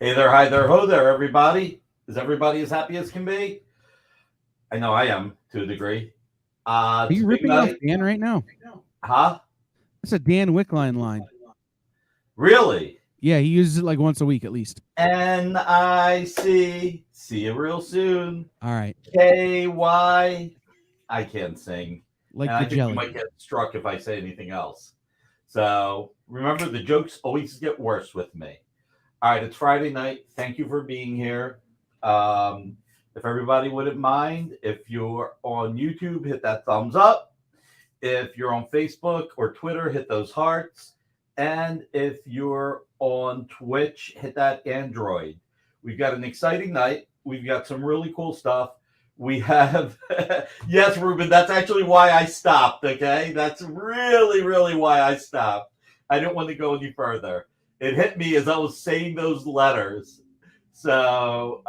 Hey there, hi there, ho there, everybody. Is everybody as happy as can be? I know I am to a degree. Are It's you a big ripping off night. Dan right now? Huh? That's a Dan Wickline line. Really? Yeah, he uses it like once a week at least. NIC. See you real soon. All right. KY. I can't sing. Like And the I think we jelly. might get struck if I say anything else. So remember, the jokes always get worse with me. All right, it's Friday night. Thank you for being here. If everybody wouldn't mind, if you're on YouTube, hit that thumbs up. If you're on Facebook or Twitter, hit those hearts. And if you're on Twitch, hit that Android. We've got an exciting night. We've got some really cool stuff. We have, yes, Ruben, that's actually why I stopped, okay? That's really, really why I stopped. I didn't want to go any further. It hit me as I was saying those letters. So,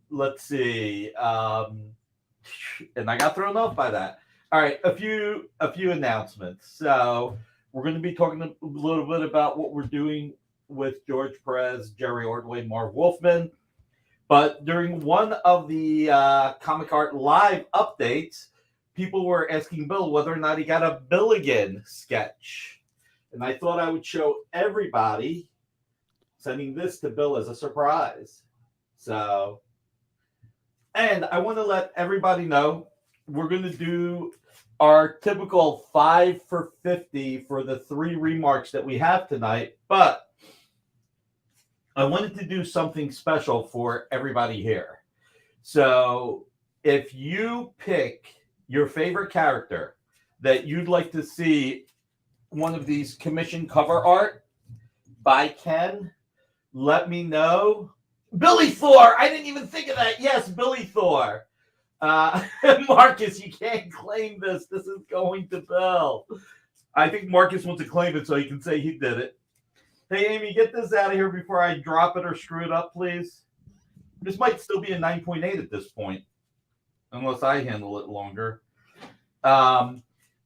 let's see. And I got thrown off by that. All right, a few announcements. So we're going to be talking a little bit about what we're doing with George Perez, Jerry Ordway, Marv Wolfman. But during one of the Comic Art Live updates, people were asking Bill whether or not he got a Billigan sketch. And I thought I would show everybody, sending this to Bill as a surprise. So, and I want to let everybody know we're going to do our typical 5 for 50 for the 3 remarks that we have tonight. But I wanted to do something special for everybody here. So if you pick your favorite character that you'd like to see one of these commission cover art by Ken, let me know. Billy Thor! I didn't even think of that. Yes, Billy Thor. Marcus, you can't claim this. This is going to Bill. I think Marcus wants to claim it so he can say he did it. Hey, Amy, get this out of here before I drop it or screw it up, please. This might still be a 9.8 at this point, unless I handle it longer.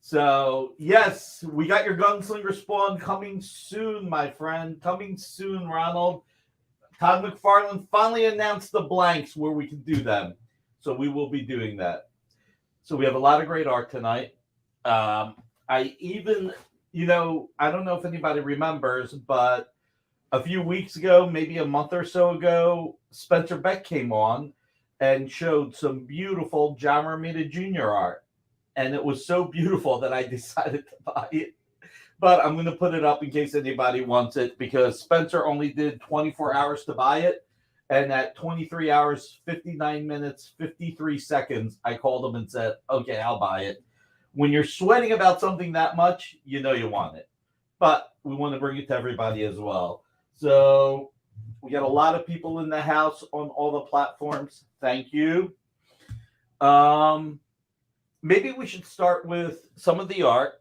So, yes, we got your Gunslinger Spawn coming soon, my friend. Coming soon, Ronald. Todd McFarlane finally announced the blanks where we can do them. So we will be doing that. So we have a lot of great art tonight. I even, I don't know if anybody remembers, but a few weeks ago, maybe a month or so ago, Spencer Beck came on and showed some beautiful John Romita Jr. art. And it was so beautiful that I decided to buy it. But I'm going to put it up in case anybody wants it because Spencer only did 24 hours to buy it. And at 23 hours, 59 minutes, 53 seconds, I called him and said, okay, I'll buy it. When you're sweating about something that much, you know you want it. But we want to bring it to everybody as well. So we got a lot of people in the house on all the platforms. Thank you. Maybe we should start with some of the art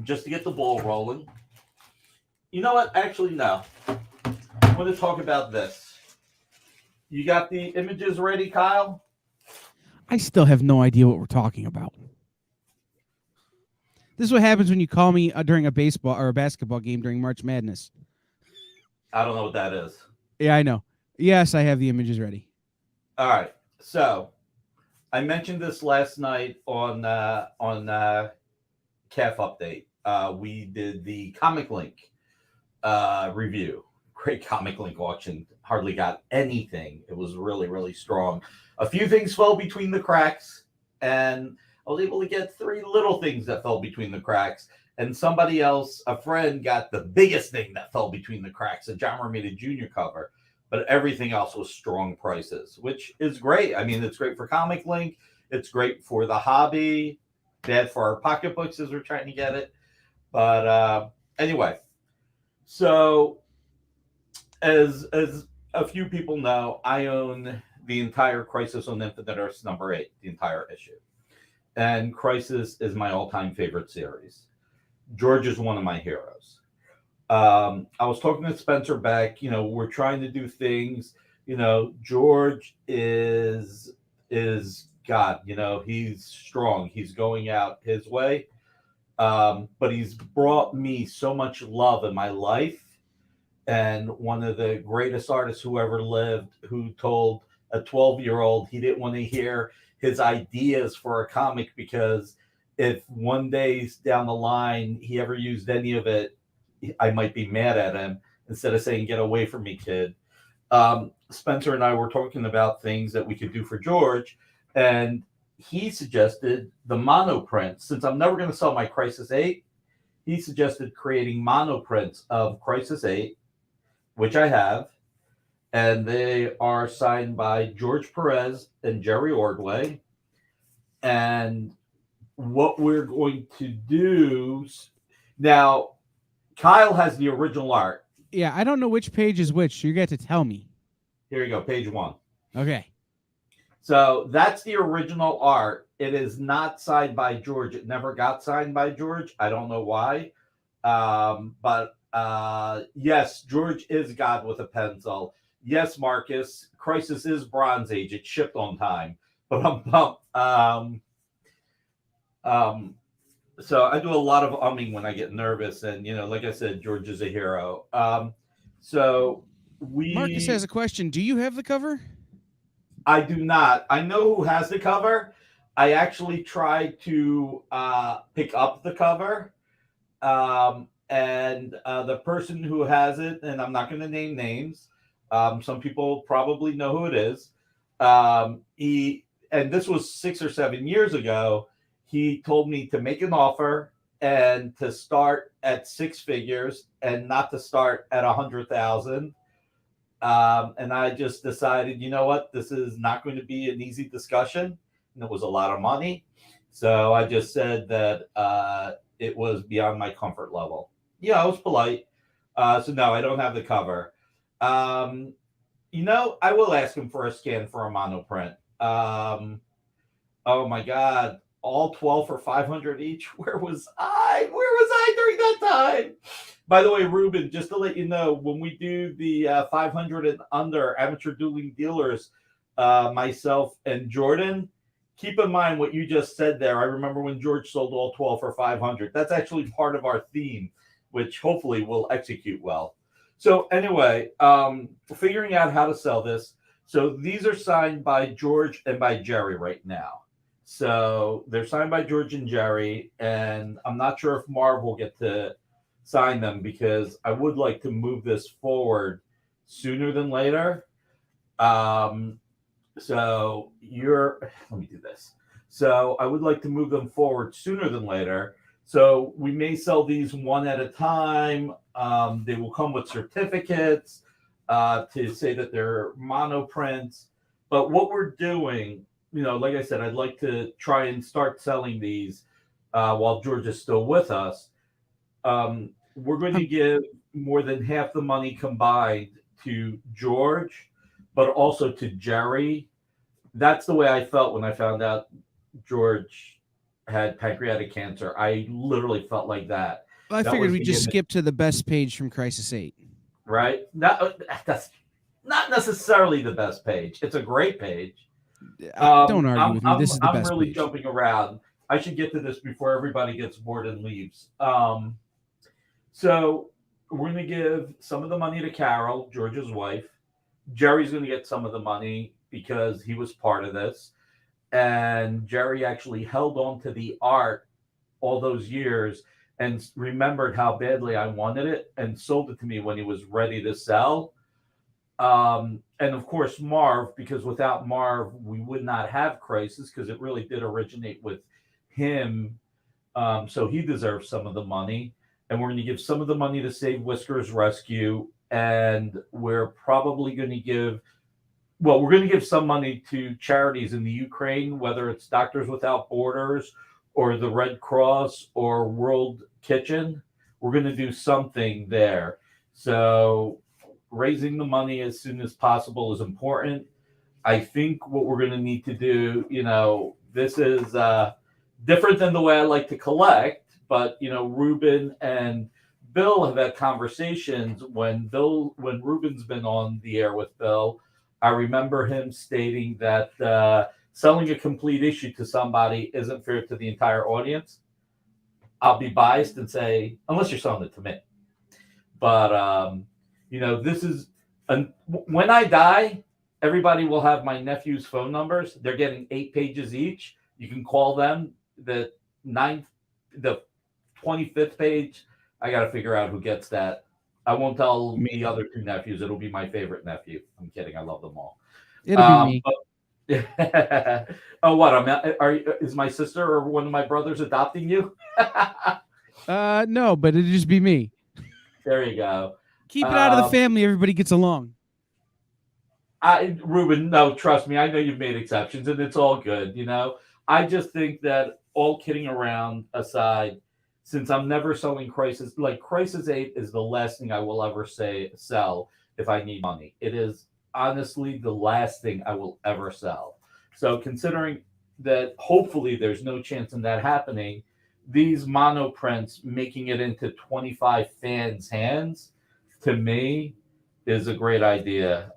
just to get the ball rolling. You know what? Actually, no. I want to talk about this. You got the images ready, Kyle? I still have no idea what we're talking about. This is what happens when you call me during a baseball or a basketball game during March Madness. I don't know what that is. Yeah, I know. Yes, I have the images ready. All right. So I mentioned this last night on Calf Update. We did the Comic Link review. Great Comic Link auction. Hardly got anything. It was really, really strong. A few things fell between the cracks, and I was able to get 3 little things that fell between the cracks. And somebody else, a friend, got the biggest thing that fell between the cracks, a John Romita Jr. cover. But everything else was strong prices, which is great. I mean, it's great for Comic Link. It's great for the hobby. Bad for our pocketbooks as we're trying to get it. But anyway, so as a few people know, I own the entire Crisis on Infinite Earths #8, the entire issue. And Crisis is my all-time favorite series. George is one of my heroes. I was talking to Spencer Beck. We're trying to do things. George is God. He's strong. He's going out his way. But he's brought me so much love in my life. and one of the greatest artists who ever lived, who told a 12-year-old he didn't want to hear his ideas for a comic because if one day down the line he ever used any of it, I might be mad at him, instead of saying, "Get away from me, kid." Spencer and I were talking about things that we could do for George, and he suggested the monoprints. Since I'm never going to sell my Crisis 8, he suggested creating monoprints of Crisis 8, which I have, and they are signed by George Perez and Jerry Ordway. And what we're going to do now, Kyle has the original art. Yeah, I don't know which page is which. So you got to tell me. Here you go, page 1. Okay. So that's the original art. It is not signed by George. It never got signed by George. I don't know why. But yes, George is God with a pencil. Yes, Marcus, Crisis is Bronze Age. It shipped on time. But so I do a lot of umming when I get nervous, and like I said, George is a hero. So Marcus has a question. Do you have the cover? I do not. I know who has the cover. I actually tried to pick up the cover, and the person who has it, and I'm not going to name names. Some people probably know who it is. And this was 6 or 7 years ago. He told me to make an offer and to start at 6 figures and not to start at 100,000. And I just decided, you know what, this is not going to be an easy discussion. And it was a lot of money. So I just said that it was beyond my comfort level. Yeah, I was polite. So no, I don't have the cover. I will ask him for a scan for a monoprint. Oh my God. All 12 for 500 each. Where was I? Where was I during that time? By the way, Ruben, just to let you know, when we do the 500 and under amateur dueling dealers, myself and Jordan, keep in mind what you just said there. I remember when George sold all 12 for 500. That's actually part of our theme, which hopefully will execute well. So anyway, figuring out how to sell this. So these are signed by George and by Jerry right now. So they're signed by George and Jerry, and I'm not sure if Marv will get to sign them because I would like to move this forward sooner than later. Let me do this. So I would like to move them forward sooner than later. So we may sell these one at a time. They will come with certificates to say that they're monoprints. But what we're doing, like I said, I'd like to try and start selling these while George is still with us. We're going to give more than half the money combined to George, but also to Jerry. That's the way I felt when I found out George had pancreatic cancer. I literally felt like that. I figured we'd just skip to the best page from Crisis 8. Right? That's not necessarily the best page. It's a great page. Don't argue with me. This is the best page. I'm really jumping around. I should get to this before everybody gets bored and leaves. So we're going to give some of the money to Carol, George's wife. Jerry's going to get some of the money because he was part of this. And Jerry actually held on to the art all those years and remembered how badly I wanted it and sold it to me when he was ready to sell. And of course, Marv, because without Marv, we would not have Crisis because it really did originate with him. So he deserves some of the money. And we're going to give some of the money to Save Whiskers Rescue. And we're probably going to give some money to charities in the Ukraine, whether it's Doctors Without Borders or the Red Cross or World Kitchen. We're going to do something there. So raising the money as soon as possible is important. I think what we're going to need to do, this is different than the way I like to collect, but, Ruben and Bill have had conversations when Ruben's been on the air with Bill. I remember him stating that selling a complete issue to somebody isn't fair to the entire audience. I'll be biased and say, unless you're selling it to me. But This is when I die, everybody will have my nephew's phone numbers. They're getting 8 pages each. You can call them. The the 25th page. I got to figure out who gets that. I won't tell Me. the other two nephews. It'll be my favorite nephew. I'm kidding. I love them all. It'll be me. Oh, what? Is my sister or one of my brothers adopting you? No, but it'd just be me. There you go. Keep it out of the family. Everybody gets along. Ruben, no, trust me. I know you've made exceptions, and it's all good. I just think that all kidding around aside, since I'm never selling Crisis, like Crisis 8 is the last thing I will ever sell if I need money. It is honestly the last thing I will ever sell. So considering that hopefully there's no chance in that happening, these monoprints making it into 25 fans' hands to me is a great idea.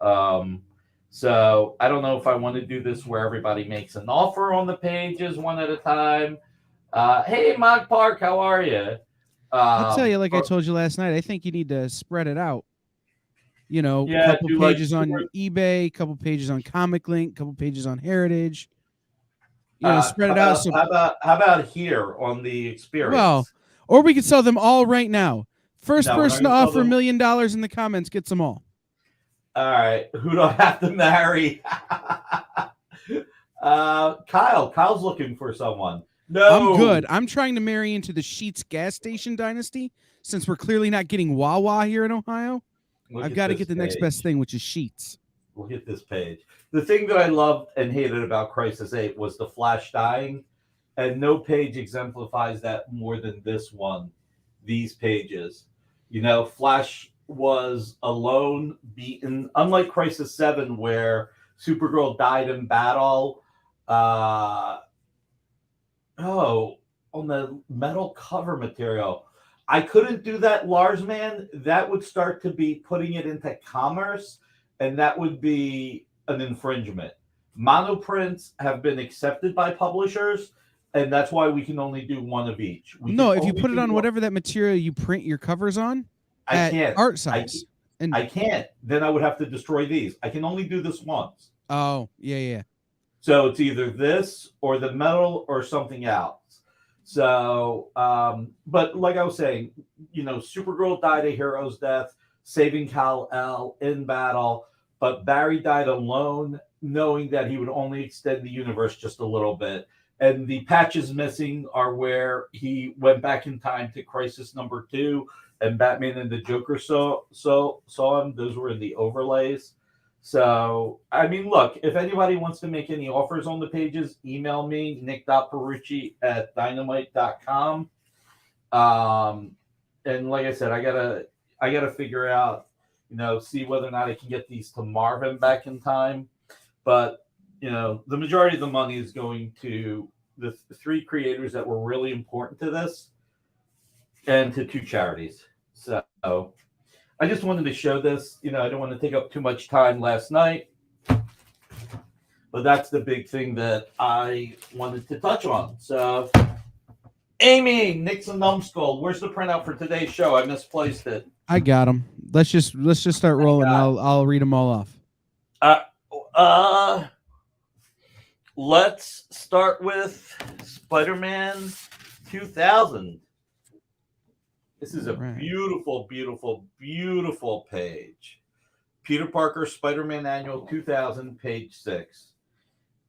So I don't know if I want to do this where everybody makes an offer on the pages one at a time. Hey, Mog Park, how are you? I'll tell you, like I told you last night, I think you need to spread it out. A couple pages on eBay, a couple pages on Comic Link, a couple pages on Heritage. Spread it out. How about here on the Experience? Well, or we could sell them all right now. First person to offer $1 million in the comments gets them all. All right. Who do I have to marry? Kyle's looking for someone. No, I'm good. I'm trying to marry into the Sheetz gas station dynasty since we're clearly not getting Wawa here in Ohio. I've got to get the next best thing, which is Sheetz. Look at this page. The thing that I loved and hated about Crisis 8 was the Flash dying, and no page exemplifies that more than this one. These pages. Flash was alone, beaten, unlike Crisis 7, where Supergirl died in battle. On the metal cover material. I couldn't do that, Lars man. That would start to be putting it into commerce, and that would be an infringement. Monoprints have been accepted by publishers, and that's why we can only do one of each. If you put it on whatever that material you print your covers on, I can't. Art size. I can't. Then I would have to destroy these. I can only do this once. Oh, yeah. So it's either this or the metal or something else. So, but like I was saying, Supergirl died a hero's death, saving Kal-El in battle, but Barry died alone, knowing that he would only extend the universe just a little bit. And the patches missing are where he went back in time to Crisis number 2, and Batman and the Joker saw him. Those were in the overlays. So, I mean, look, if anybody wants to make any offers on the pages, email me, nick.perucci@dynamite.com. And like I said, I gotta figure out, see whether or not I can get these to Marvin back in time. But, the majority of the money is going to the 3 creators that were really important to this and to 2 charities. So I just wanted to show this. I don't want to take up too much time last night, but that's the big thing that I wanted to touch on. So, Amy, Nixon Numbskull, where's the printout for today's show? I misplaced it. I got them. Let's just start rolling. I'll read them all off. Let's start with Spider-Man 2000. This is a beautiful, beautiful, beautiful page. Peter Parker, Spider-Man Annual 2000, page 6.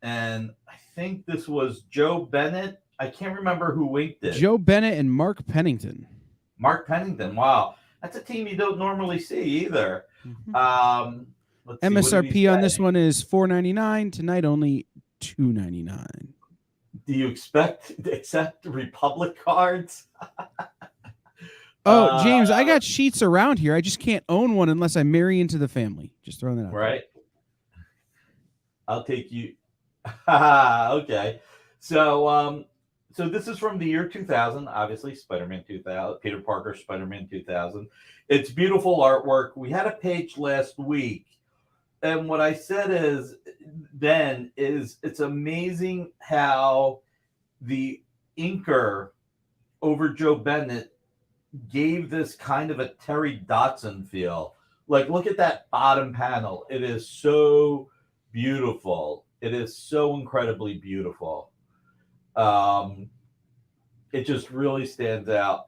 And I think this was Joe Bennett. I can't remember who inked it. Joe Bennett and Mark Pennington. Mark Pennington. Wow. That's a team you don't normally see either. Mm-hmm. MSRP on this one is $4.99. Tonight only $2.99. Do you accept Republic cards? Oh, James, I got sheets around here. I just can't own one unless I marry into the family. Just throwing that out. Right. I'll take you. Okay. So this is from the year 2000, obviously, Spider-Man 2000, Peter Parker, Spider-Man 2000. It's beautiful artwork. We had a page last week, and what I said is it's amazing how the inker over Joe Bennett gave this kind of a Terry Dodson feel. Like, look at that bottom panel. It is so beautiful. It is so incredibly beautiful. It just really stands out.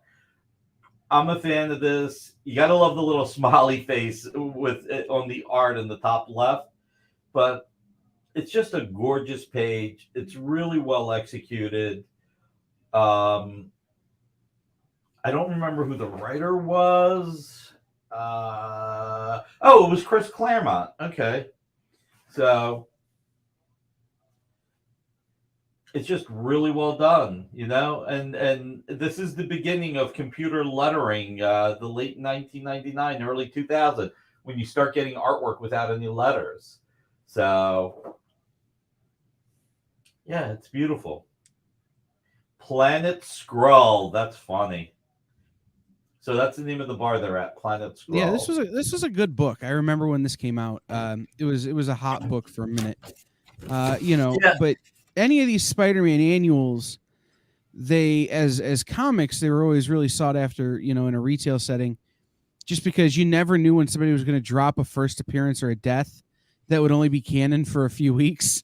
I'm a fan of this. You gotta love the little smiley face with it on the art in the top left, but it's just a gorgeous page. It's really well executed. Um, I don't remember who the writer was. Oh, it was Chris Claremont. Okay, so it's just really well done, and this is the beginning of computer lettering, the late 1999, early 2000, when you start getting artwork without any letters. So yeah, it's beautiful. Planet Skrull. That's funny. So that's the name of the bar they're at, Planet Skrull. Yeah, this was a good book. I remember when this came out. It was a hot book for a minute. But any of these Spider-Man annuals, they as comics, they were always really sought after, in a retail setting, just because you never knew when somebody was going to drop a first appearance or a death that would only be canon for a few weeks.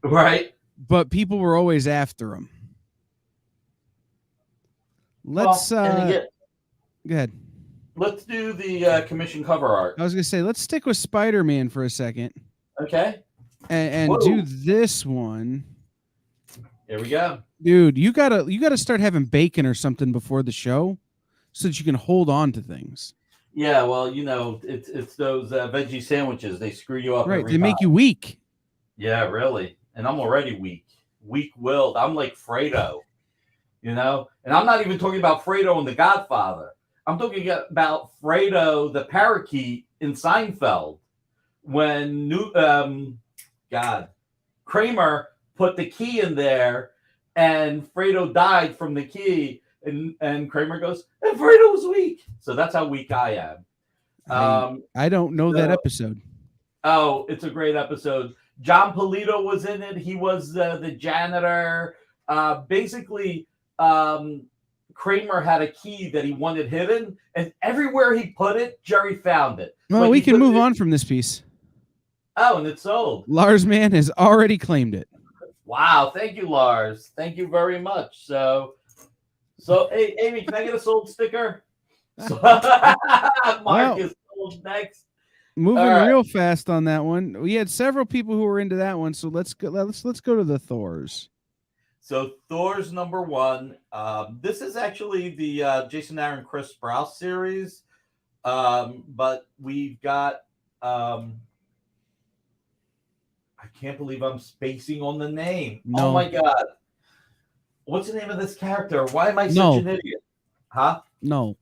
Right. But people were always after them. Let's go ahead. Let's do the commission cover art. I was going to say, let's stick with Spider-Man for a second. Okay. And do this one. Here we go. Dude, you gotta start having bacon or something before the show so that you can hold on to things. Yeah, well, it's those veggie sandwiches. They screw you up. Right, they make you weak. Yeah, really. And I'm already weak-willed. I'm like Fredo, and I'm not even talking about Fredo in The Godfather. I'm talking about Fredo, the parakeet in Seinfeld, when Kramer put the key in there, and Fredo died from the key, and Kramer goes, and Fredo was weak. So that's how weak I am. I don't know that episode. Oh, it's a great episode. John Polito was in it. He was the janitor. Basically, Kramer had a key that he wanted hidden, and everywhere he put it, Jerry found it. Well, like we can move on from this piece. Oh, and it's sold. Lars Mann has already claimed it. Wow, thank you, Lars. Thank you very much. So hey, Amy, can I get a sold sticker? Mark is sold next. Moving real fast on that one. We had several people who were into that one, so let's go to the Thors. So Thor's number 1. This is actually the Jason Aaron Chris Sprouse series, but we've got. I can't believe I'm spacing on the name. No. Oh my god! What's the name of this character? Why am I such an idiot? Huh? No.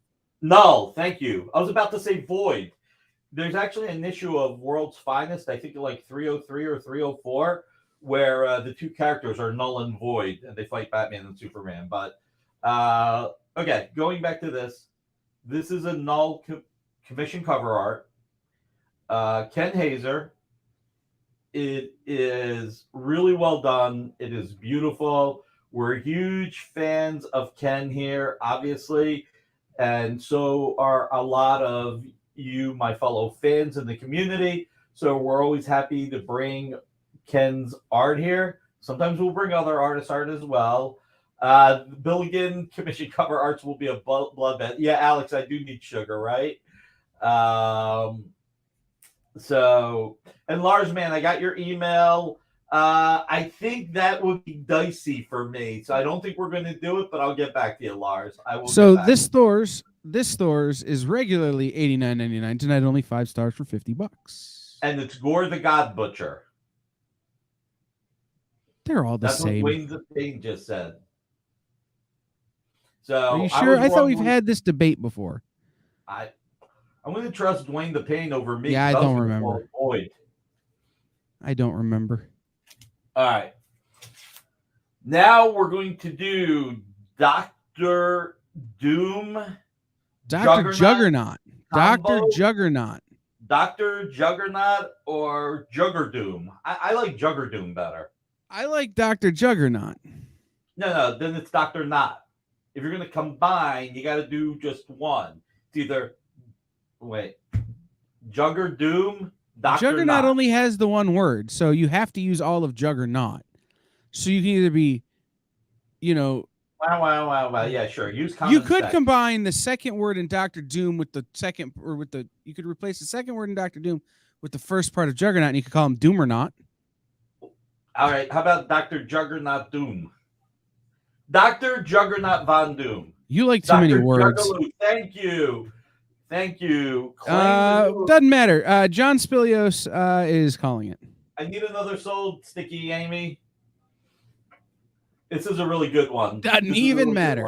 Thank you. I was about to say Void. There's actually an issue of World's Finest, I think like 303 or 304, where the two characters are Null and Void, and they fight Batman and Superman. But, okay, going back to this. This is a Null commission cover art. Ken Hazer. It is really well done. It is beautiful. We're huge fans of Ken here, obviously. And so are a lot of you, my fellow fans in the community. So we're always happy to bring Ken's art here. Sometimes we'll bring other artists' art as well. Billigan commission cover arts will be a bloodbath. Yeah, Alex, I do need sugar, right? And Lars, man, I got your email. I think that would be dicey for me, so I don't think we're going to do it. But I'll get back to you, Lars. I will. So this Thor's is regularly $89.99. Tonight, only 5 stars for $50. And it's Gore the God Butcher. They're all the same. That's what Wayne the Pain just said. So are you sure? I thought we've had this debate before. I'm going to trust Dwayne the Pain over me. Yeah, I don't remember. I don't remember. All right. Now we're going to do Dr. Doom. Dr. Juggernaut. Dr. Juggernaut. Dr. Juggernaut or Juggerdoom. I like Juggerdoom better. I like Dr. Juggernaut. No, then it's Dr. Not. If you're going to combine, you got to do just one. It's either, Jugger Doom, Dr. Juggernaut Knot. only has the one word, so you have to use all of Juggernaut. So you can either be, Wow. Yeah, sure. Use common you could sense. combine the second word in Doctor Doom with the second, or with the, you could replace the second word in Doctor Doom with the first part of Juggernaut, and you could call him Doomernaut. All right. How about Dr. Juggernaut Doom? Dr. Juggernaut Von Doom. You like too many words. Juggaloo. Thank you. Doesn't matter. John Spilios is calling it. I need another soul, Sticky Amy. This is a really good one. Doesn't even matter.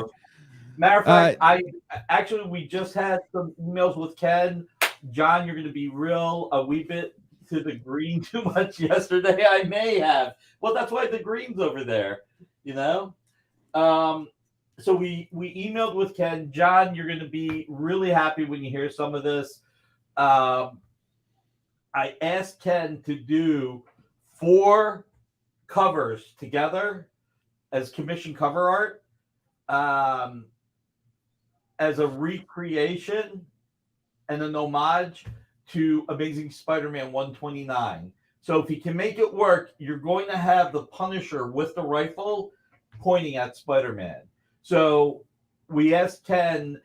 Matter of fact, we just had some emails with Ken. John, you're going to be a wee bit to the green too much yesterday. I may have. Well, that's why the green's over there, So we emailed with Ken. John, you're going to be really happy when you hear some of this. I asked Ken to do 4 covers together as commission cover art, as a recreation and an homage to Amazing Spider-Man 129. So if he can make it work, you're going to have the Punisher with the rifle pointing at Spider-Man. So we asked Ken,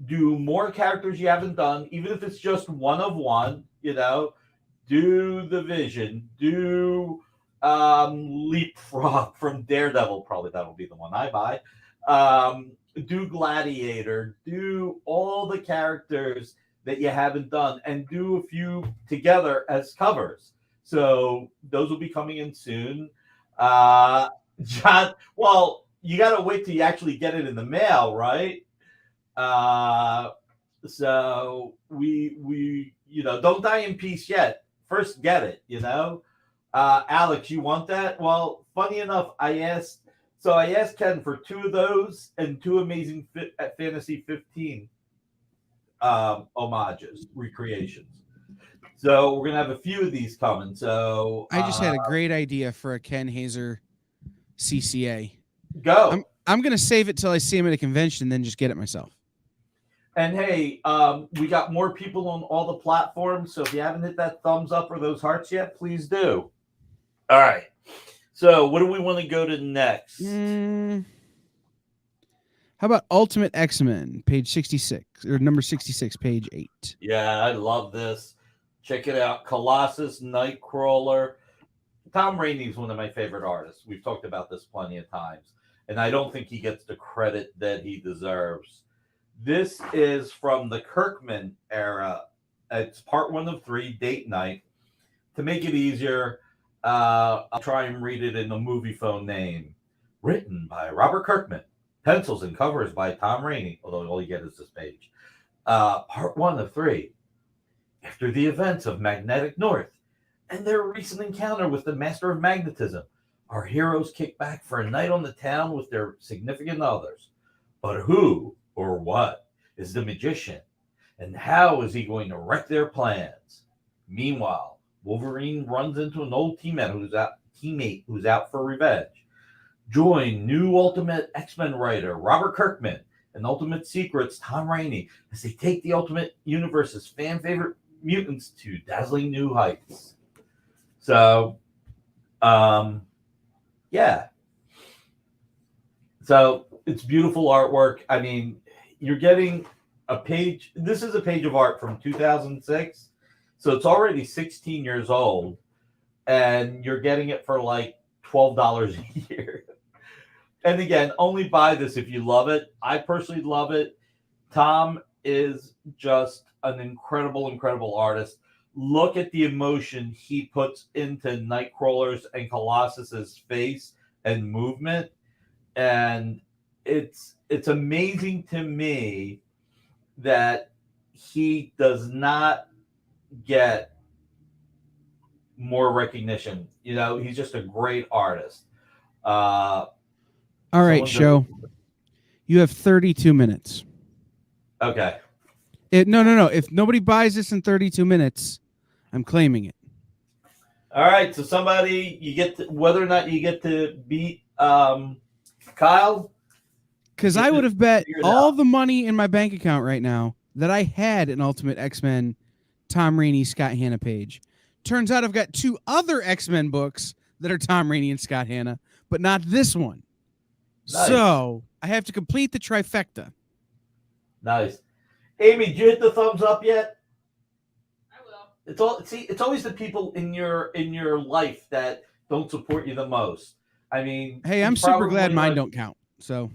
do more characters you haven't done, even if it's just one of one, do the Vision, do Leapfrog from Daredevil, probably that'll be the one I buy. Do Gladiator, do all the characters that you haven't done, and do a few together as covers. So those will be coming in soon. John, well, you got to wait till you actually get it in the mail, right? So we don't die in peace yet. First, get it, Alex, you want that? Well, funny enough, I asked Ken for 2 of those and 2 Amazing Fantasy 15 homages, recreations. So we're gonna have a few of these coming. So I just had a great idea for a Ken Hazer CCA. Go. I'm gonna save it till I see him at a convention, and then just get it myself. And hey, we got more people on all the platforms. So if you haven't hit that thumbs up or those hearts yet, please do. All right. So what do we want to go to next? How about Ultimate X-Men, page 66, or number 66, page 8? Yeah, I love this. Check it out. Colossus, Nightcrawler. Tom Rainey's one of my favorite artists. We've talked about this plenty of times, and I don't think he gets the credit that he deserves. This is from the Kirkman era. It's part 1 of 3, Date Night. To make it easier, I'll try and read it in the movie phone name. Written by Robert Kirkman. Pencils and covers by Tom Rainey, although all you get is this page. Part 1 of 3. After the events of Magnetic North and their recent encounter with the Master of Magnetism, our heroes kick back for a night on the town with their significant others. But who or what is the magician? And how is he going to wreck their plans? Meanwhile, Wolverine runs into an old teammate who's out for revenge. Join new Ultimate X-Men writer Robert Kirkman and Ultimate Secrets Tom Rainey as they take the Ultimate Universe's fan favorite mutants to dazzling new heights. So, yeah. So it's beautiful artwork. I mean, you're getting a page. This is a page of art from 2006. So it's already 16 years old, and you're getting it for like $12 a year. And again, only buy this if you love it. I personally love it. Tom is just an incredible, incredible artist. Look at the emotion he puts into Nightcrawler's and Colossus's face and movement. And it's amazing to me that he does not get more recognition. He's just a great artist. All right, show. You have 32 minutes. Okay. No. If nobody buys this in 32 minutes, I'm claiming it. All right. So somebody, whether or not you get to beat Kyle. Because I would have bet all the money in my bank account right now that I had an Ultimate X-Men Tom Rainey, Scott Hanna page. Turns out I've got 2 other X-Men books that are Tom Rainey and Scott Hanna, but not this one. Nice. So I have to complete the trifecta. Nice. Amy, did you hit the thumbs up yet? I will. It's always the people in your life that don't support you the most. I mean, hey, I'm super glad mine don't count. So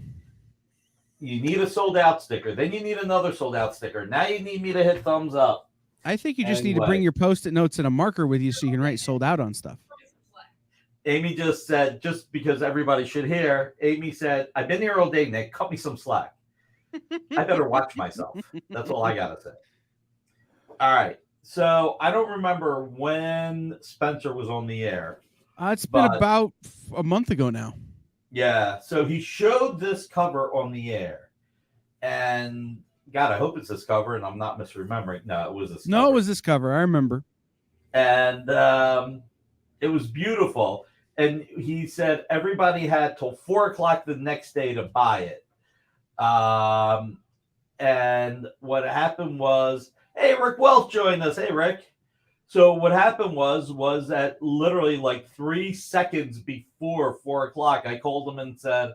you need a sold out sticker. Then you need another sold out sticker. Now you need me to hit thumbs up. I think you just need to bring your Post-it notes and a marker with you so you can write sold out on stuff. Amy just said, just because everybody should hear, Amy said, I've been here all day, Nick. Cut me some slack. I better watch myself. That's all I got to say. All right. So I don't remember when Spencer was on the air. It's been about a month ago now. Yeah. So he showed this cover on the air. And God, I hope it's this cover and I'm not misremembering. No, it was this cover. No, it was this cover. I remember. And it was beautiful. And he said everybody had till 4:00 the next day to buy it. And what happened was, hey, Rick Welch joined us. Hey, Rick. So what happened was that literally like 3 seconds before 4:00, I called him and said,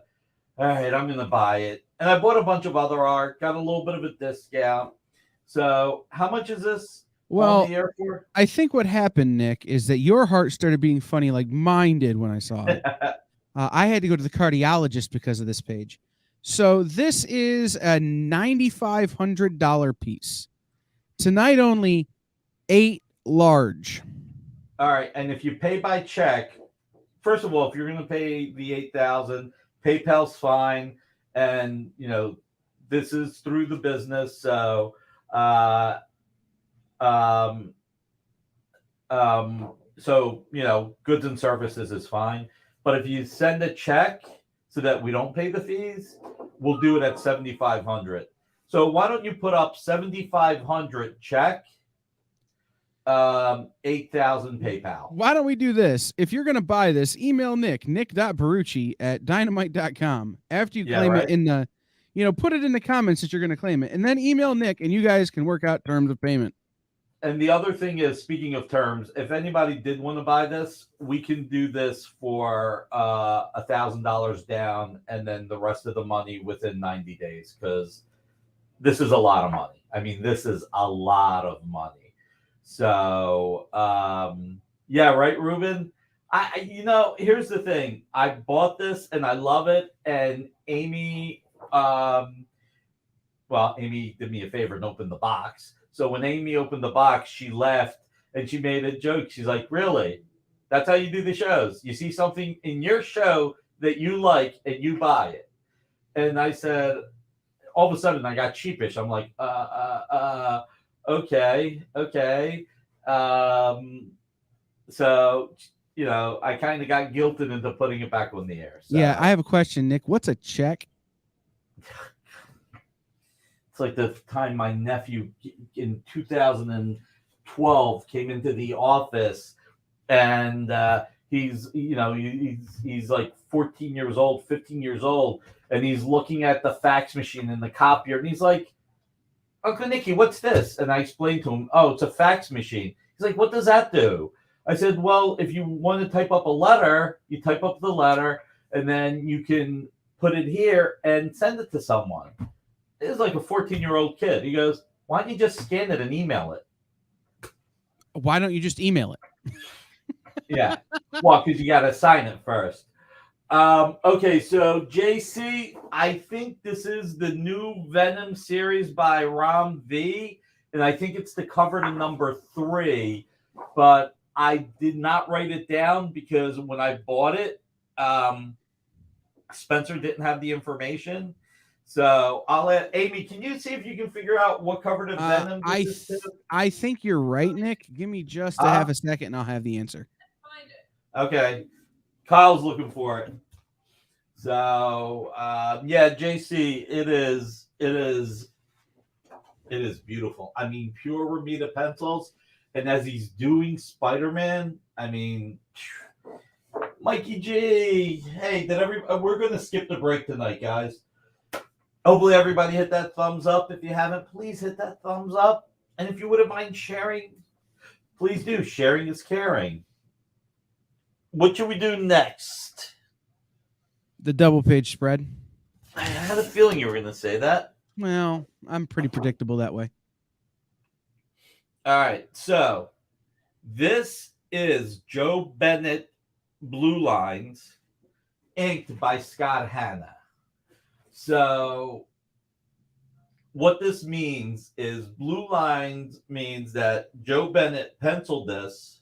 all right, I'm going to buy it. And I bought a bunch of other art, got a little bit of a discount. So how much is this? Well, I think what happened, Nick, is that your heart started being funny like mine did when I saw it. I had to go to the cardiologist because of this page. So this is a $9,500 piece. Tonight only 8 large. All right, and if you pay by check, first of all, if you're going to pay the $8,000, PayPal's fine, and this is through the business, so goods and services is fine. But if you send a check so that we don't pay the fees, we'll do it at $7,500. So why don't you put up $7,500 check, $8,000 PayPal? Why don't we do this? If you're going to buy this, email nick.barucci@dynamite.com after you claim it in the, put it in the comments that you're going to claim it, and then email Nick, and you guys can work out terms of payment. And the other thing is, speaking of terms, if anybody did want to buy this, we can do this for $1,000 down, and then the rest of the money within 90 days, because this is a lot of money. I mean, this is a lot of money. So, yeah, right, Ruben? Here's the thing. I bought this, and I love it, and Amy, Amy did me a favor and opened the box. So when Amy opened the box, she left and she made a joke. She's like, really? That's how you do the shows? You see something in your show that you like and you buy it. And I said, all of a sudden I got sheepish. I'm like, okay. So, I kind of got guilted into putting it back on the air. So. Yeah, I have a question, Nick. What's a check? It's like the time my nephew in 2012 came into the office, and he's like 14 years old, 15 years old, and he's looking at the fax machine and the copier, and he's like, Uncle Nicky, what's this? And I explained to him, oh, it's a fax machine. He's like, what does that do? I said, well, if you want to type up a letter, you type up the letter, and then you can put it here and send it to someone. It was like a 14-year-old kid. He goes, why don't you just scan it and email it? Why don't you just email it? Yeah. Well, because you got to sign it first. Okay, so JC, I think this is the new Venom series by Ram V, and I think it's the cover to number 3, but I did not write it down because when I bought it, Spencer didn't have the information. So I'll let Amy. Can you see if you can figure out what cover to Venom? I think you're right, Nick. Give me just a half a second, and I'll have the answer. Find it. Okay, Kyle's looking for it. So yeah, JC, it is beautiful. I mean, pure Ramita pencils, and as he's doing Spider-Man, I mean, Mikey G. Hey, we're gonna skip the break tonight, guys. Hopefully everybody hit that thumbs up. If you haven't, please hit that thumbs up. And if you wouldn't mind sharing, please do. Sharing is caring. What should we do next? The double page spread. I had a feeling you were going to say that. Well, I'm pretty predictable that way. All right. So this is Joe Bennett Blue Lines, inked by Scott Hanna. So what this means is Blue Lines means that Joe Bennett penciled this,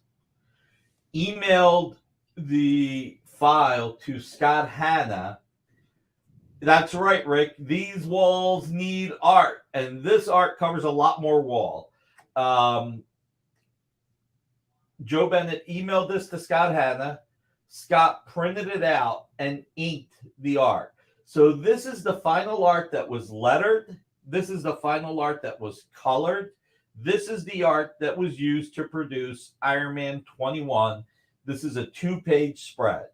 emailed the file to Scott Hanna. That's right, Rick. These walls need art, and this art covers a lot more wall. Joe Bennett emailed this to Scott Hanna. Scott printed it out and inked the art. So this is the final art that was lettered. This is the final art that was colored. This is the art that was used to produce Iron Man 21. This is a 2-page spread.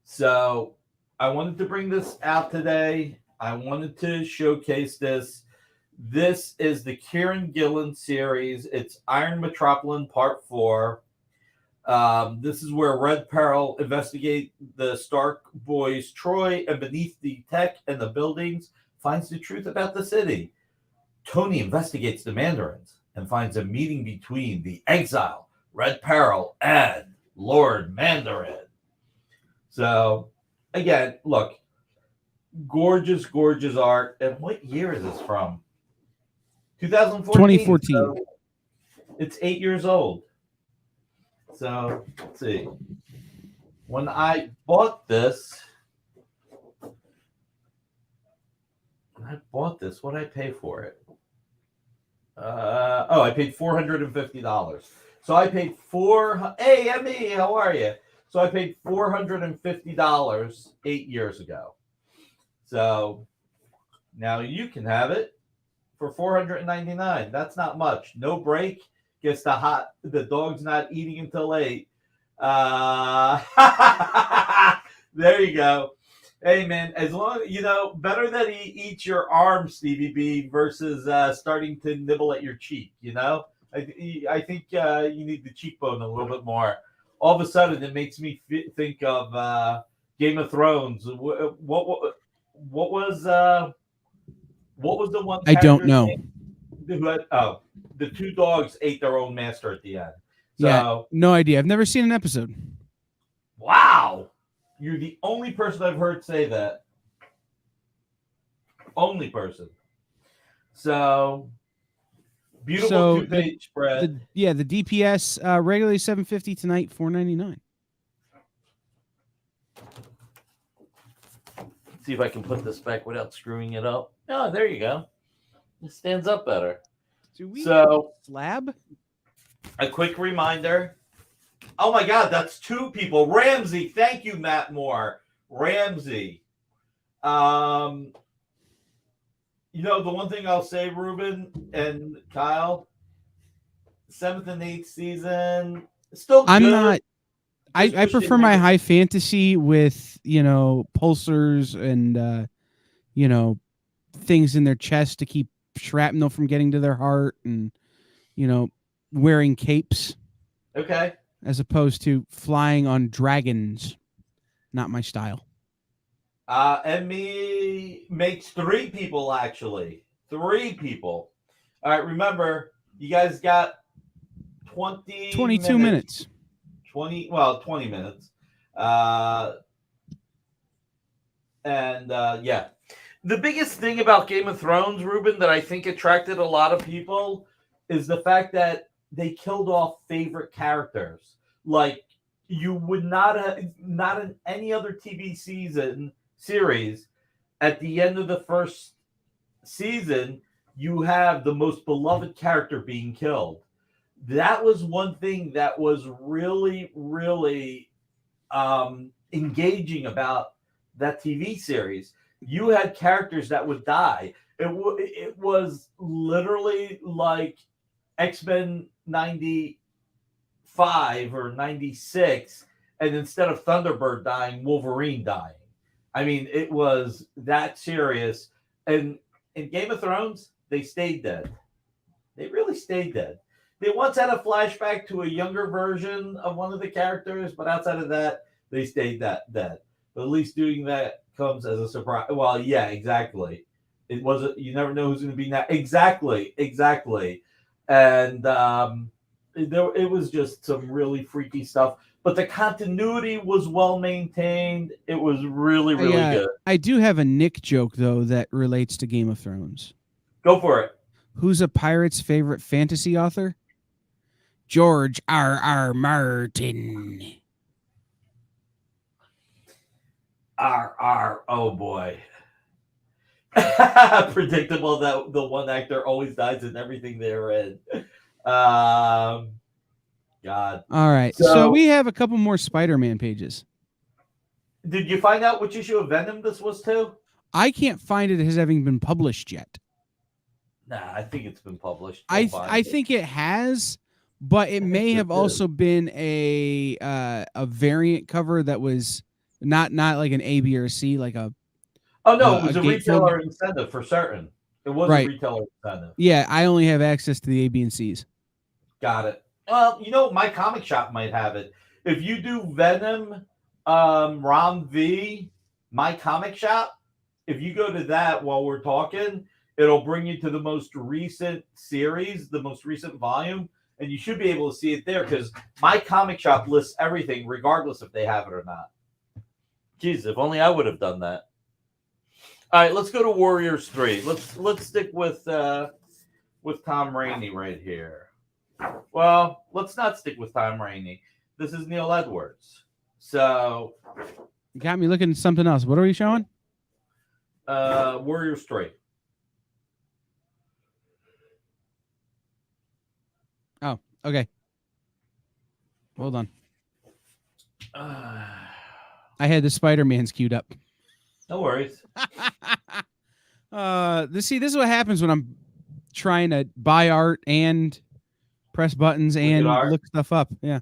So I wanted to bring this out today. I wanted to showcase this. This is the Kieran Gillen series. It's Iron Metropolitan Part 4. This is where Red Peril investigate the Stark boys Troy, and beneath the tech and the buildings finds the truth about the city. Tony investigates the Mandarins and finds a meeting between the Exile, Red Peril, and Lord Mandarin. So, again, look, gorgeous, gorgeous art. And what year is this from? 2014. 2014. So it's 8 years old. So, let's see. When I bought this, what did I pay for it? I paid $450. So I paid Hey, Emmy, how are you? So I paid $450 8 years ago. So now you can have it for $499. That's not much. No break. Gets the dog's not eating until 8. There you go. Hey man, as long better that he eats your arm, Stevie B, versus starting to nibble at your cheek. I think you need the cheekbone a little bit more. All of a sudden, it makes me think of Game of Thrones. What was the one? I don't know. The two dogs ate their own master at the end. So, yeah, no idea. I've never seen an episode. Wow. You're the only person I've heard say that. Only person. So, beautiful 2-page spread. The DPS regularly $750, tonight $499. See if I can put this back without screwing it up. Oh, there you go. It stands up better. So, slab? A quick reminder. Oh my God, that's 2 people. Ramsey, thank you, Matt Moore. Ramsey. The one thing I'll say, Ruben and Kyle, 7th and 8th season, still good. I'm not. I prefer my high fantasy with pulsars and things in their chest to keep shrapnel from getting to their heart, and wearing capes. Okay. As opposed to flying on dragons. Not my style. And me makes 3 people, actually. 3 people. All right, remember, you guys got 22 minutes. 20 minutes. Yeah. The biggest thing about Game of Thrones, Ruben, that I think attracted a lot of people is the fact that they killed off favorite characters. Like, you would not in any other TV series, at the end of the first season, you have the most beloved character being killed. That was one thing that was really, really engaging about that TV series. You had characters that would die. It was literally like X-Men 95 or 96, and instead of Thunderbird dying, Wolverine dying. I mean, it was that serious. And in Game of Thrones, they stayed dead. They really stayed dead. They once had a flashback to a younger version of one of the characters, but outside of that, they stayed that dead. But at least doing that comes as a surprise. Well, yeah, exactly. It wasn't. You never know who's going to be next. Exactly, exactly. And it was just some really freaky stuff. But the continuity was well maintained. It was really, really good. I do have a Nick joke though that relates to Game of Thrones. Go for it. Who's a pirate's favorite fantasy author? George R.R. Martin. R. Oh boy. Predictable that the one actor always dies in everything they're in. God. All right. So we have a couple more Spider-Man pages. Did you find out which issue of Venom this was too? I can't find it as having been published yet. Nah, I think it's been published. I think it has, but it may have also been a variant cover that was not like an A, B, or C, like a. Oh no, it was a retailer incentive for certain. It was a retailer incentive. Yeah, I only have access to the A, B, and C's. Got it. Well, my comic shop might have it. If you do Venom, Rom V, my comic shop, if you go to that while we're talking, it'll bring you to the most recent series, the most recent volume, and you should be able to see it there because my comic shop lists everything, regardless if they have it or not. Jeez, if only I would have done that. All right, let's go to Warriors 3. Let's stick with Tom Rainey right here. Well, let's not stick with Tom Rainey. This is Neil Edwards. So you got me looking at something else. What are we showing? Warriors 3. Oh, okay. Hold on. I had the Spider-Man's queued up. No worries. This is what happens when I'm trying to buy art and press buttons and look stuff up. Yeah.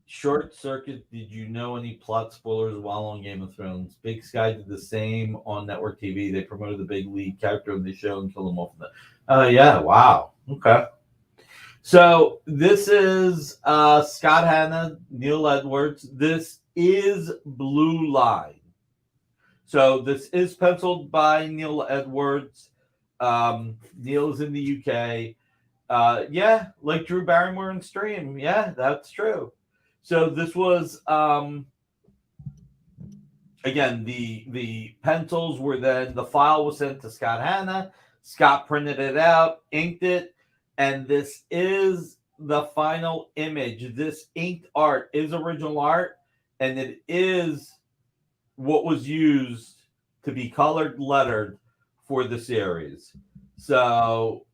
Short Circuit, did you know any plot spoilers while on Game of Thrones? Big Sky did the same on network TV. They promoted the big lead character of the show and killed him off. Yeah, wow. Okay. So this is Scott Hanna, Neil Edwards. This is Blue Line. So this is penciled by Neil Edwards. Neil is in the UK. Yeah, like Drew Barrymore and Stream. Yeah, that's true. So this was again the pencils were then the file was sent to Scott Hanna. Scott printed it out, inked it, and this is the final image. This inked art is original art, and it is what was used to be colored lettered for the series. So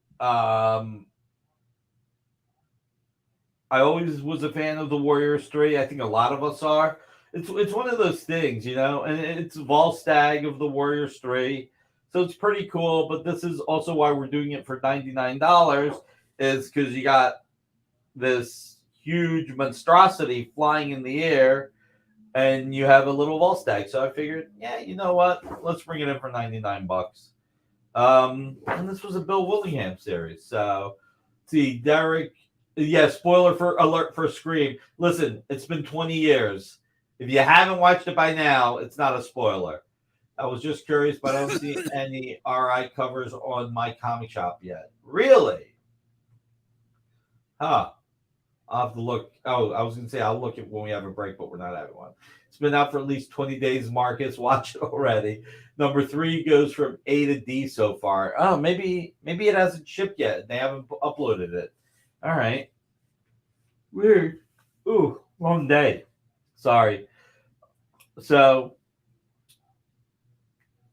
I always was a fan of the Warriors 3. I think a lot of us are. It's one of those things, and it's Volstagg of the Warriors 3. So it's pretty cool, but this is also why we're doing it for $99 is because you got this huge monstrosity flying in the air and you have a little Volstagg. So I figured, yeah, you know what? Let's bring it in for $99. And this was a Bill Willingham series. So see, Derek. Yeah, spoiler alert for Scream. Listen, it's been 20 years. If you haven't watched it by now, it's not a spoiler. I was just curious, but I don't see any RI covers on my comic shop yet. Really? Huh. I'll have to look. Oh, I was going to say I'll look at when we have a break, but we're not having one. It's been out for at least 20 days, Marcus. Watch it already. Number 3 goes from A to D so far. Oh, maybe it hasn't shipped yet. They haven't uploaded it. All right. Weird. Ooh, long day. Sorry. So,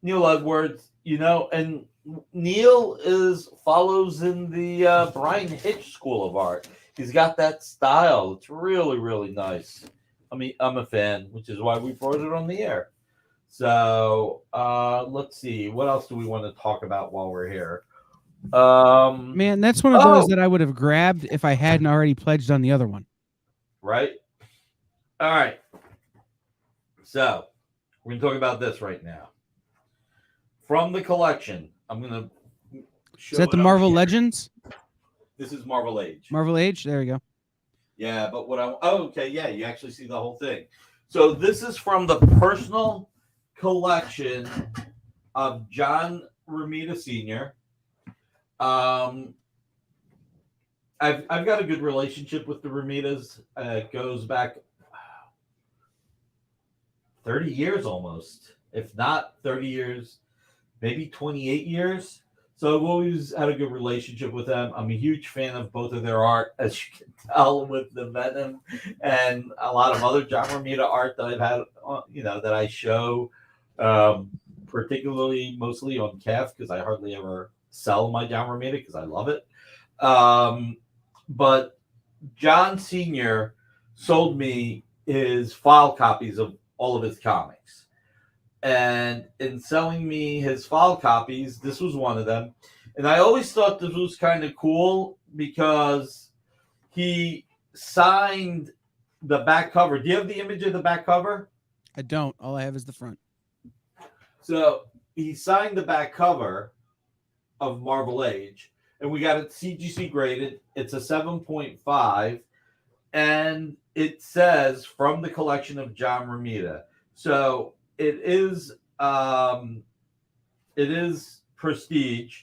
Neil Edwards, and Neil follows in the Brian Hitch School of Art. He's got that style. It's really, really nice. I mean, I'm a fan, which is why we brought it on the air. So, let's see. What else do we want to talk about while we're here? Man, that's one of those that I would have grabbed if I hadn't already pledged on the other one. Right? All right. So, we're going to talk about this right now. From the collection, I'm going to Is that the Marvel Legends? This is Marvel Age. Marvel Age. There you go. Yeah, but okay, yeah, you actually see the whole thing. So this is from the personal collection of John Romita Sr. I've got a good relationship with the Romitas. It goes back 30 years almost, if not 30 years, maybe 28 years. So I've always had a good relationship with them. I'm a huge fan of both of their art, as you can tell with the Venom and a lot of other John Romita art that I've had, that I show, particularly mostly on CAF because I hardly ever sell my John Romita because I love it. But John Sr. sold me his file copies of all of his comics. And in selling me his file copies, this was one of them. And I always thought this was kind of cool because he signed the back cover. Do you have the image of the back cover? I don't. All I have is the front. So he signed the back cover of Marvel Age, and we got it CGC graded. It's a 7.5, and it says from the collection of John Romita. So it is prestige,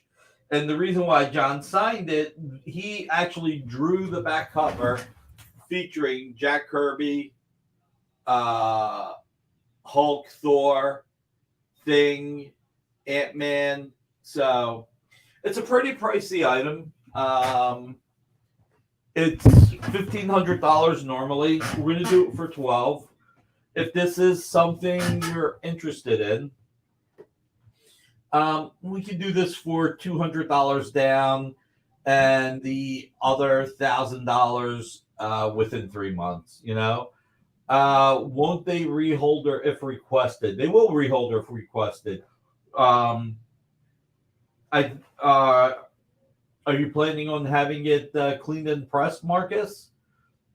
and the reason why John signed it, he actually drew the back cover featuring Jack Kirby, Hulk, Thor, Thing, Ant-Man. So it's a pretty pricey item. It's $1,500 normally. We're gonna do it for $1,200. If this is something you're interested in, we can do this for $200 down, and the other $1,000 within 3 months. Won't they reholder if requested? They will reholder if requested. Are you planning on having it cleaned and pressed, Marcus?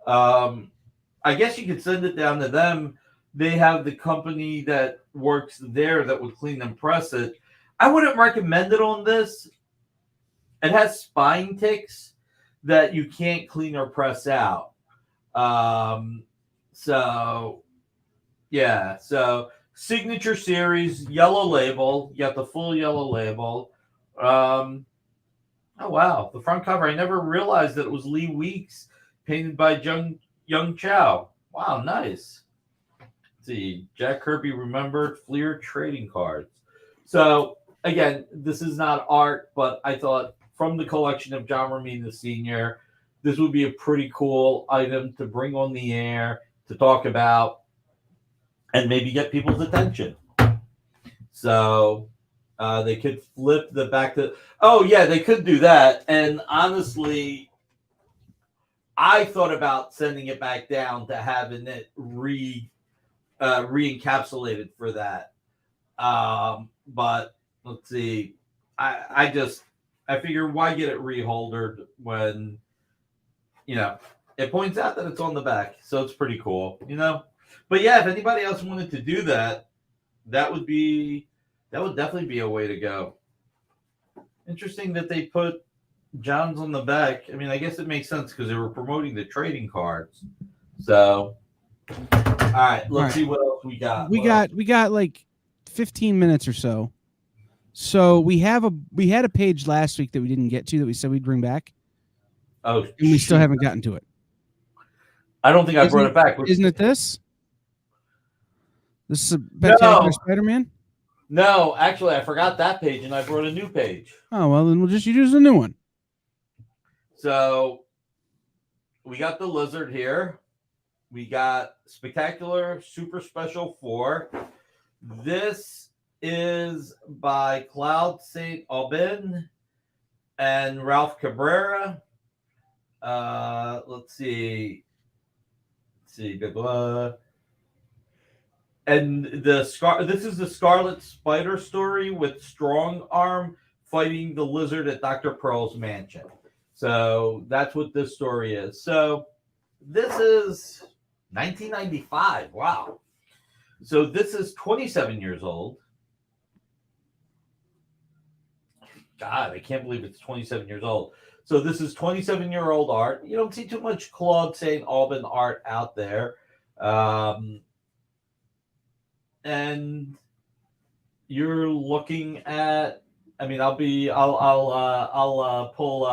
I guess you could send it down to them. They have the company that works there that would clean and press it. I wouldn't recommend it on this. It has spine ticks that you can't clean or press out. So signature series, yellow label. You got the full yellow label. Oh, wow. The front cover. I never realized that it was Lee Weeks, painted by Young Chow. Wow, nice. See, Jack Kirby remembered Fleer trading cards. So again, this is not art, but I thought from the collection of John Romita Sr., this would be a pretty cool item to bring on the air, to talk about, and maybe get people's attention. So they could flip the back to. Oh yeah, they could do that. And honestly, I thought about sending it back down to having it re-encapsulated for that. But let's see. I figure why get it reholdered when it points out that it's on the back, so it's pretty cool, But yeah, if anybody else wanted to do that, that would definitely be a way to go. Interesting that they put John's on the back. I mean, I guess it makes sense because they were promoting the trading cards. So, all right, let's see what else we got. We got like 15 minutes or so. So we had a page last week that we didn't get to that we said we'd bring back. Oh, and we still haven't gotten to it. I don't think I brought it back. Isn't it this? This is a Spectacular Spider-Man? No, actually, I forgot that page, and I brought a new page. Oh, well, then we'll just use a new one. So we got the Lizard here. We got Spectacular Super Special 4. This is by Cloud St. Aubin and Ralph Cabrera. Let's see. And this is the Scarlet Spider story with Strong Arm fighting the Lizard at Dr. Pearl's mansion. So that's what this story is. So this is 1995. Wow. So this is 27 years old. God, I can't believe it's 27 years old. So this is 27-year-old art. You don't see too much Claude St. Aubin art out there. And you're looking at, I mean, I'll pull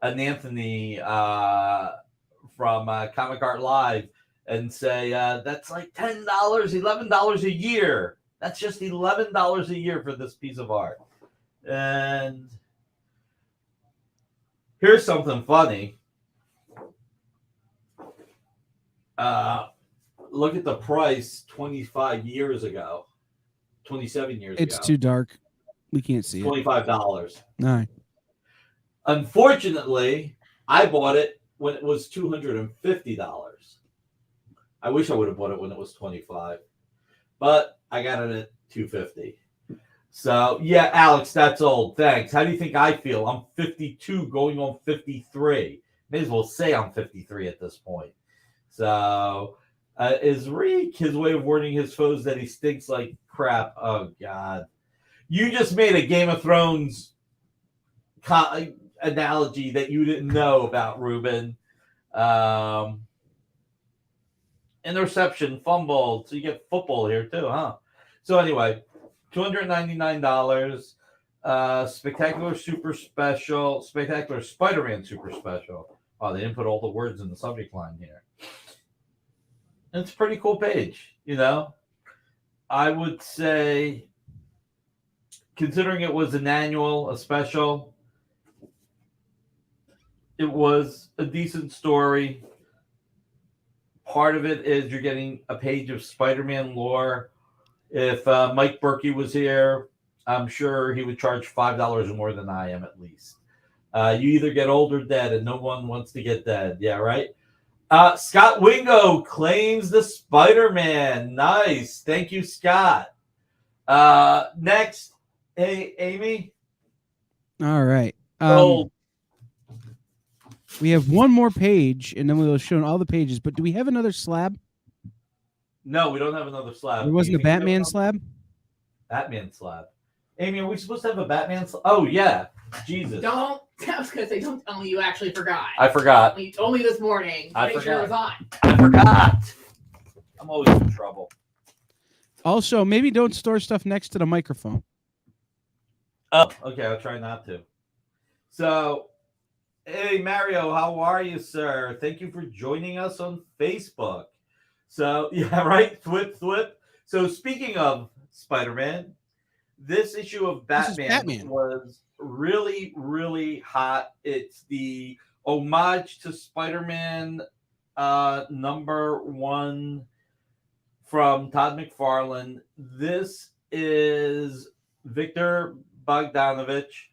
an Anthony from Comic Art Live and say that's like $10, $11 a year. That's just $11 a year for this piece of art. And here's something funny. Look at the price 27 years ago. It's too dark. We can't see $25. All right. Unfortunately, I bought it when it was $250. I wish I would have bought it when it was $25, but I got it at $250. So yeah, Alex, that's old. Thanks. How do you think I feel? I'm 52, going on 53. May as well say I'm 53 at this point. So is Reek his way of warning his foes that he stinks like crap? Oh God, you just made a Game of Thrones analogy that you didn't know about, Ruben. Interception, fumble. So you get football here too, huh? So anyway, $299. Spectacular Super Special, Spectacular Spider-Man Super Special. Oh, they didn't put all the words in the subject line here. It's a pretty cool page, you know. I would say, considering it was an annual, a special, it was a decent story. Part of it is you're getting a page of Spider-Man lore. If Mike Berkey was here, I'm sure he would charge $5 more than I am at least. You either get old or dead, and no one wants to get dead. Yeah, right? Scott Wingo claims the Spider-Man. Nice. Thank you, Scott. Next. Hey, Amy. All right. We have one more page, and then we'll show all the pages. But do we have another slab? No, we don't have another slab. There wasn't a Batman slab? Batman slab. Amy, are we supposed to have a Batman slab? Oh, yeah. Jesus. Don't. I was going to say, don't tell me you actually forgot. I forgot. You told me this morning. I Make forgot. sure it was on. I forgot. I'm always in trouble. Also, maybe don't store stuff next to the microphone. Oh, okay. I'll try not to. So, hey, Mario, how are you, sir? Thank you for joining us on Facebook. So, yeah, right? Thwip. So, speaking of Spider-Man, this issue of Batman was really, really hot. It's the homage to Spider-Man #1 from Todd McFarlane. This is Victor Bogdanovich.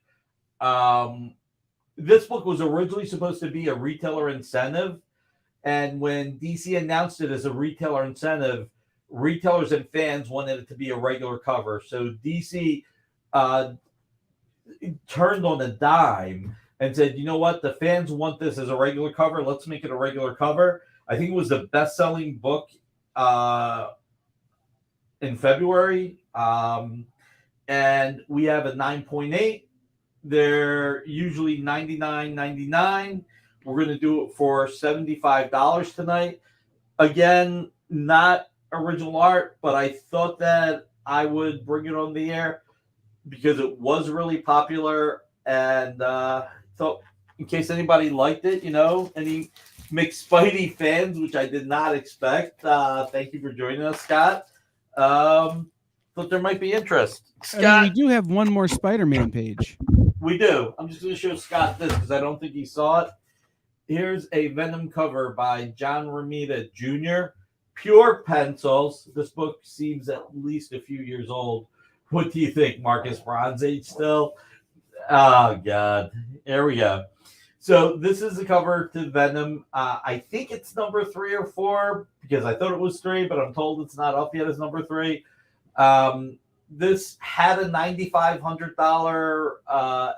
This book was originally supposed to be a retailer incentive. And when DC announced it as a retailer incentive, retailers and fans wanted it to be a regular cover. So DC turned on a dime and said, you know what? The fans want this as a regular cover. Let's make it a regular cover. I think it was the best-selling book in February. And we have a 9.8. They're usually $99.99. We're going to do it for $75 tonight. Again, not original art, but I thought that I would bring it on the air because it was really popular. And so in case anybody liked it, you know, any McSpidey fans, which I did not expect, thank you for joining us, Scott. Thought there might be interest. Scott, I mean, we do have one more Spider-Man page. We do. I'm just going to show Scott this because I don't think he saw it. Here's a Venom cover by John Romita Jr. Pure pencils. This book seems at least a few years old. What do you think, Marcus? Bronze Age still? Oh, God. Here we go. So this is the cover to Venom. I think it's number 3 or 4 because I thought it was 3, but I'm told it's not up yet as number 3. This had a $9,500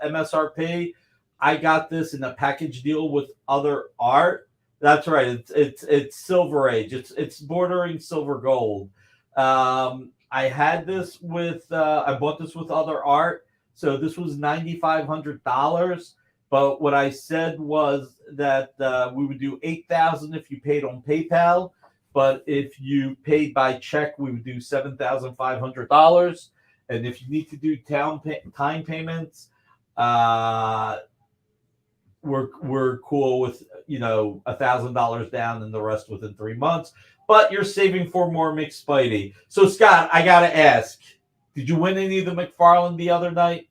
MSRP. I got this in a package deal with other art. That's right. It's Silver Age. It's bordering silver gold. I had this with I bought this with other art. So this was $9,500. But what I said was that we would do $8,000 if you paid on PayPal. But if you paid by check, we would do $7,500. And if you need to do time payments, we're cool with $1,000 down and the rest within 3 months. But you're saving for more McSpidey. So Scott, I gotta ask, did you win any of the McFarlane the other night?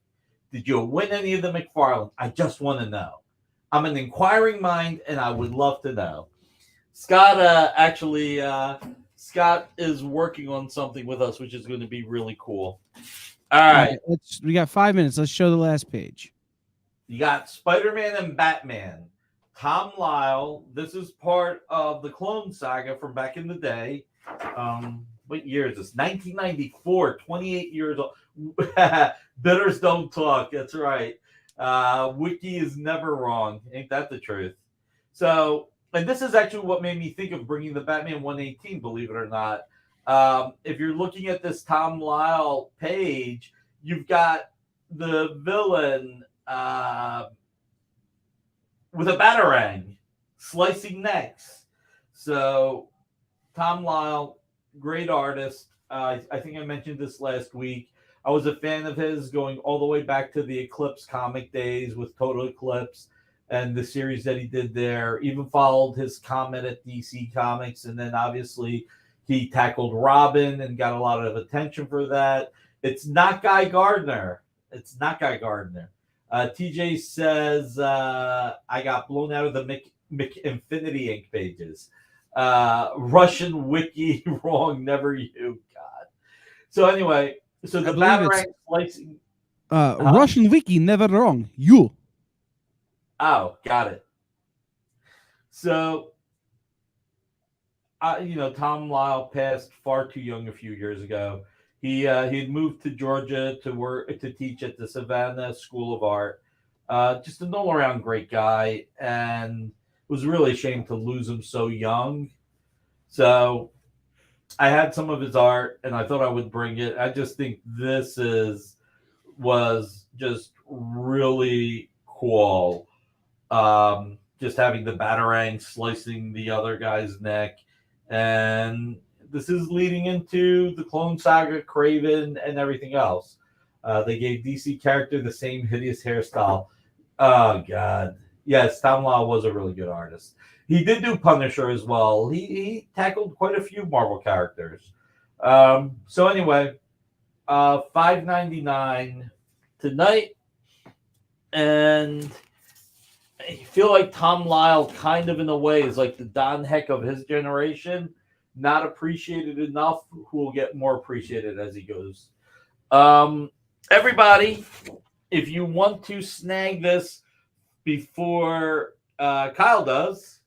Did you win any of the McFarlane? I just want to know. I'm an inquiring mind, and I would love to know. Scott, Scott is working on something with us, which is going to be really cool. All right. We got 5 minutes. Let's show the last page. You got Spider-Man and Batman. Tom Lyle. This is part of the Clone Saga from back in the day. What year is this? 1994, 28 years old. Bitters don't talk. That's right. Wiki is never wrong. Ain't that the truth? So, and this is actually what made me think of bringing the Batman 118, believe it or not. If you're looking at this Tom Lyle page, you've got the villain with a batarang slicing necks. So, Tom Lyle, great artist. I think I mentioned this last week. I was a fan of his going all the way back to the Eclipse comic days with Total Eclipse and the series that he did there. Even followed his comment at DC Comics, and then obviously he tackled Robin and got a lot of attention for that. It's not Guy Gardner. TJ says, I got blown out of the Infinity Ink pages. Russian wiki wrong, never you. God. So anyway, so the batarang slicing. Russian wiki never wrong. You. Oh, got it. So, Tom Lyle passed far too young a few years ago. He had moved to Georgia to teach at the Savannah School of Art. Just an all-around great guy, and it was really a shame to lose him so young. So I had some of his art, and I thought I would bring it. I just think this was just really cool. Just having the batarang slicing the other guy's neck, and this is leading into the Clone Saga, Kraven, and everything else. They gave DC character the same hideous hairstyle. Oh God, yes, Tom Lyle was a really good artist. He did do Punisher as well. He tackled quite a few Marvel characters. So anyway, $5.99 tonight, and I feel like Tom Lyle, kind of in a way, is like the Don Heck of his generation. Not appreciated enough. Who will get more appreciated as he goes. Everybody, if you want to snag this before Kyle does,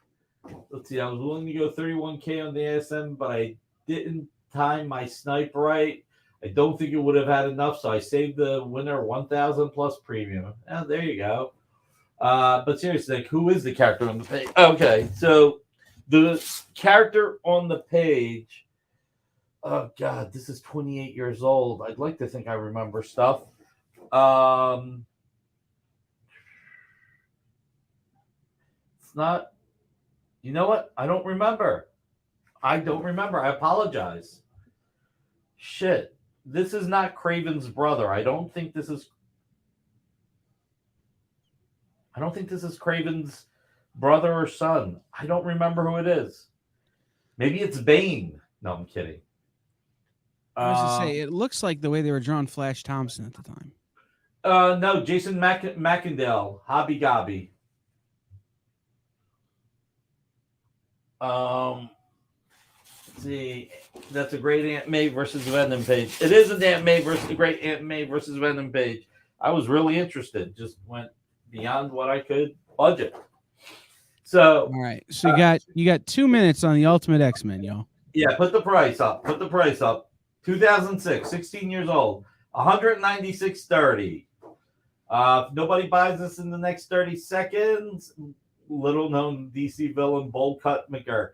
let's see. I was willing to go 31K on the ASM, but I didn't time my snipe right. I don't think it would have had enough, so I saved the winner 1,000 plus premium. And there you go. But seriously, who is the character on the page? Okay, so the character on the page. Oh God, this is 28 years old. I'd like to think I remember stuff. It's not. You know what? I don't remember. I apologize. Shit. This is not Craven's brother. I don't think this is Craven's brother or son. I don't remember who it is. Maybe it's Bane. No, I'm kidding. I was to say, it looks like the way they were drawing Flash Thompson at the time. No, Jason McIndale, Hobby Gobby. Let's see, that's a great Aunt May versus Venom page. It is an Aunt May versus a great Aunt May versus Venom page. I was really interested. Just went beyond what I could budget. So all right, so you got 2 minutes on the Ultimate X-Men, y'all. Yeah, put the price up. 2006, 16 years old, $196.30. If nobody buys this in the next 30 seconds, little known DC villain Bold Cut McGurk.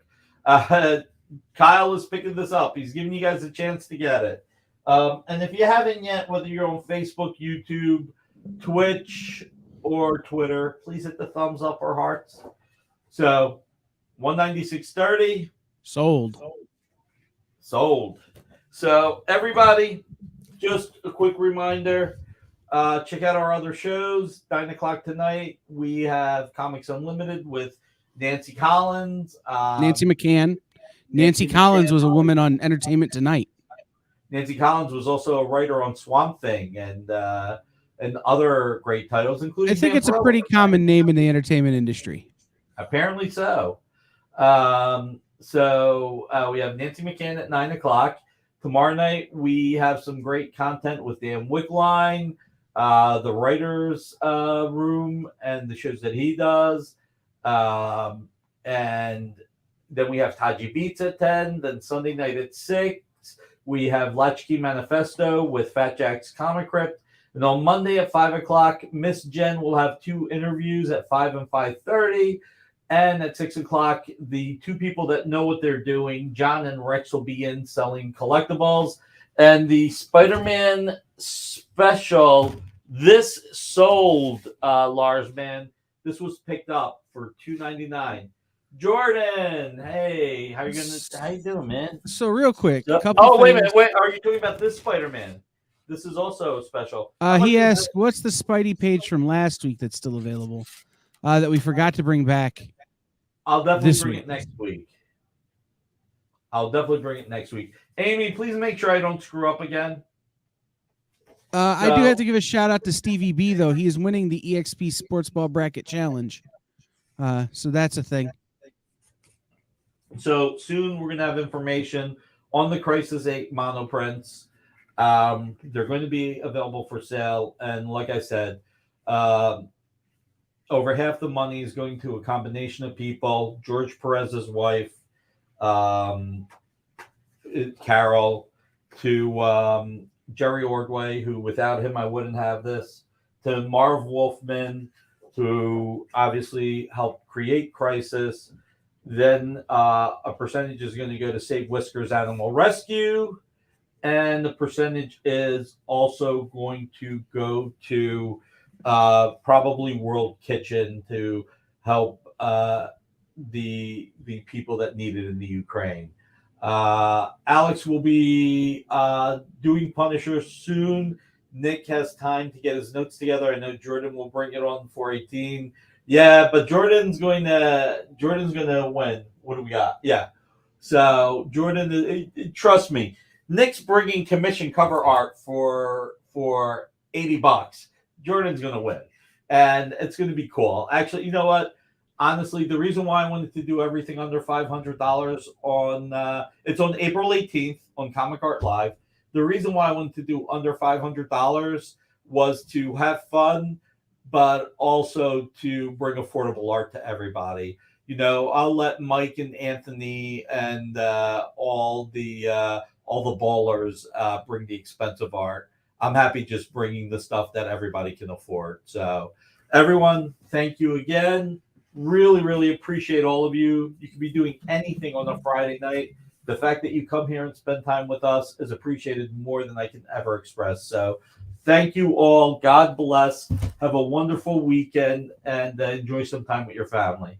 Kyle is picking this up. He's giving you guys a chance to get it. And if you haven't yet, whether you're on Facebook, YouTube, Twitch, or Twitter, please hit the thumbs up or hearts. So 196.30 sold. So everybody, just a quick reminder, check out our other shows. 9 o'clock tonight, we have Comics Unlimited with Nancy Collins. Nancy McCann. Nancy Collins was a woman on Entertainment Tonight. Nancy Collins was also a writer on Swamp Thing and other great titles, including. I think it's a pretty common name in the entertainment industry. Apparently so. So we have Nancy McCann at 9 o'clock. Tomorrow night, we have some great content with Dan Wickline, the writer's room, and the shows that he does. And then we have Taji Beats at 10. Then Sunday night at 6, we have Latchkey Manifesto with Fat Jack's Comic Crypt. And on Monday at 5 o'clock, Miss Jen will have 2 interviews at 5 and 5:30. And at 6 o'clock, the 2 people that know what they're doing, John and Rex, will be in selling collectibles. And the Spider-Man special, this sold, Lars, man. This was picked up for $2.99. Jordan, hey, how you doing, man? So real quick, wait a minute, are you talking about this Spider-Man? This is also special. He asked, "What's the Spidey page from last week that's still available that we forgot to bring back?" I'll definitely bring it next week. Amy, please make sure I don't screw up again. I do have to give a shout out to Stevie B, though. He is winning the EXP Sports Ball Bracket Challenge. So that's a thing. So soon we're going to have information on the Crisis 8 monoprints. They're going to be available for sale. And like I said, over half the money is going to a combination of people. George Perez's wife, Carol, to Jerry Ordway, who without him I wouldn't have this, to Marv Wolfman, who obviously helped create Crisis. Then a percentage is going to go to Save Whiskers Animal Rescue, and the percentage is also going to go to probably World Kitchen to help the people that need it in the Ukraine. Alex will be doing Punisher soon. Nick has time to get his notes together. I know Jordan will bring it on 418. Yeah, but Jordan's going to win. What do we got? Yeah. So Jordan, trust me, Nick's bringing commission cover art for $80. Jordan's going to win, and it's going to be cool. Actually, you know what? Honestly, the reason why I wanted to do everything under $500 on it's on April 18th on Comic Art Live. The reason why I wanted to do under $500 was to have fun, but also to bring affordable art to everybody. You know, I'll let Mike and Anthony and all the ballers bring the expensive art. I'm happy just bringing the stuff that everybody can afford. So, everyone, thank you again. Really, really appreciate all of you. You could be doing anything on a Friday night. The fact that you come here and spend time with us is appreciated more than I can ever express. So, thank you all. God bless. Have a wonderful weekend and enjoy some time with your family.